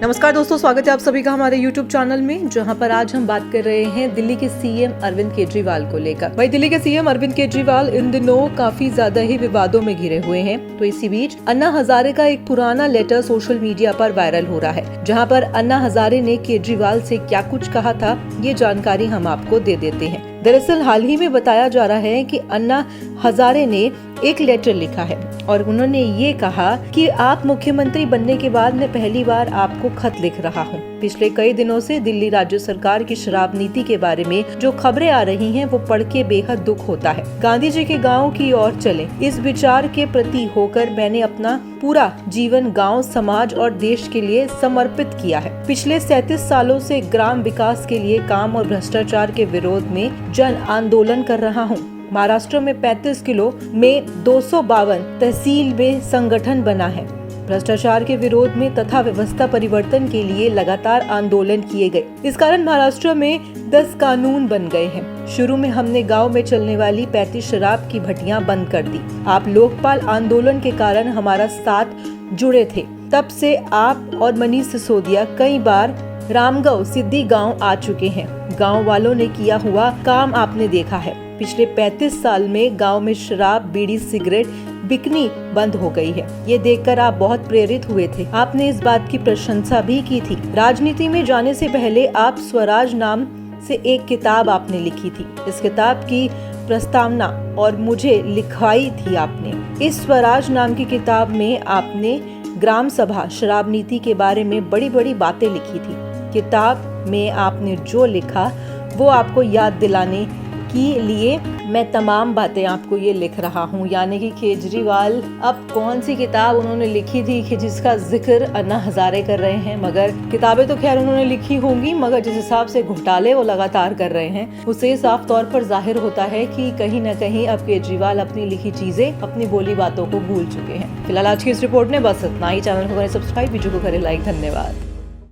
नमस्कार दोस्तों, स्वागत है आप सभी का हमारे YouTube चैनल में, जहां पर आज हम बात कर रहे हैं दिल्ली के सीएम अरविंद केजरीवाल को लेकर। वही दिल्ली के सीएम अरविंद केजरीवाल इन दिनों काफी ज्यादा ही विवादों में घिरे हुए हैं। तो इसी बीच अन्ना हजारे का एक पुराना लेटर सोशल मीडिया पर वायरल हो रहा है, जहां पर अन्ना हजारे ने केजरीवाल से क्या कुछ कहा था, ये जानकारी हम आपको दे देते हैं। दरअसल हाल ही में बताया जा रहा है कि अन्ना हजारे ने एक लेटर लिखा है और उन्होंने ये कहा कि आप मुख्यमंत्री बनने के बाद मैं पहली बार आपको खत लिख रहा हूँ। पिछले कई दिनों से दिल्ली राज्य सरकार की शराब नीति के बारे में जो खबरें आ रही हैं, वो पढ़ के बेहद दुख होता है। गांधी जी के गाँव की ओर चले, इस विचार के प्रति होकर मैंने अपना पूरा जीवन गांव, समाज और देश के लिए समर्पित किया है। पिछले 37 सालों से ग्राम विकास के लिए काम और भ्रष्टाचार के विरोध में जन आंदोलन कर रहा हूँ। महाराष्ट्र में 35 किलो में 252 तहसील में संगठन बना है। भ्रष्टाचार के विरोध में तथा व्यवस्था परिवर्तन के लिए लगातार आंदोलन किए गए। इस कारण महाराष्ट्र में 10 कानून बन गए हैं। शुरू में हमने गांव में चलने वाली 35 शराब की भट्टियां बंद कर दी। आप लोकपाल आंदोलन के कारण हमारा साथ जुड़े थे। तब से आप और मनीष सिसोदिया कई बार रामगांव, सिद्धि गांव आ चुके हैं। गांव वालों ने किया हुआ काम आपने देखा है। पिछले 35 साल में गांव में शराब, बीड़ी, सिगरेट बिकनी बंद हो गई है। ये देखकर आप बहुत प्रेरित हुए थे। आपने इस बात की प्रशंसा भी की थी। राजनीति में जाने से पहले आप स्वराज नाम से एक किताब आपने लिखी थी। इस किताब की प्रस्तावना और मुझे लिखवाई थी आपने। इस स्वराज नाम की किताब में आपने ग्राम सभा, शराब नीति के बारे में बड़ी बड़ी बातें लिखी थी। किताब में आपने जो लिखा वो आपको याद दिलाने के लिए मैं तमाम बातें आपको ये लिख रहा हूँ। यानी कि केजरीवाल अब कौन सी किताब उन्होंने लिखी थी कि जिसका जिक्र अन्ना हजारे कर रहे हैं। मगर किताबें तो खैर उन्होंने लिखी होंगी, मगर जिस हिसाब से घोटाले वो लगातार कर रहे हैं, उससे साफ तौर पर जाहिर होता है कि कहीं न कहीं अब केजरीवाल अपनी लिखी चीजें, अपनी बोली बातों को भूल चुके हैं। फिलहाल आज की इस रिपोर्ट में बस इतना ही। चैनल को करें सब्सक्राइब, वीडियो को करें लाइक। धन्यवाद।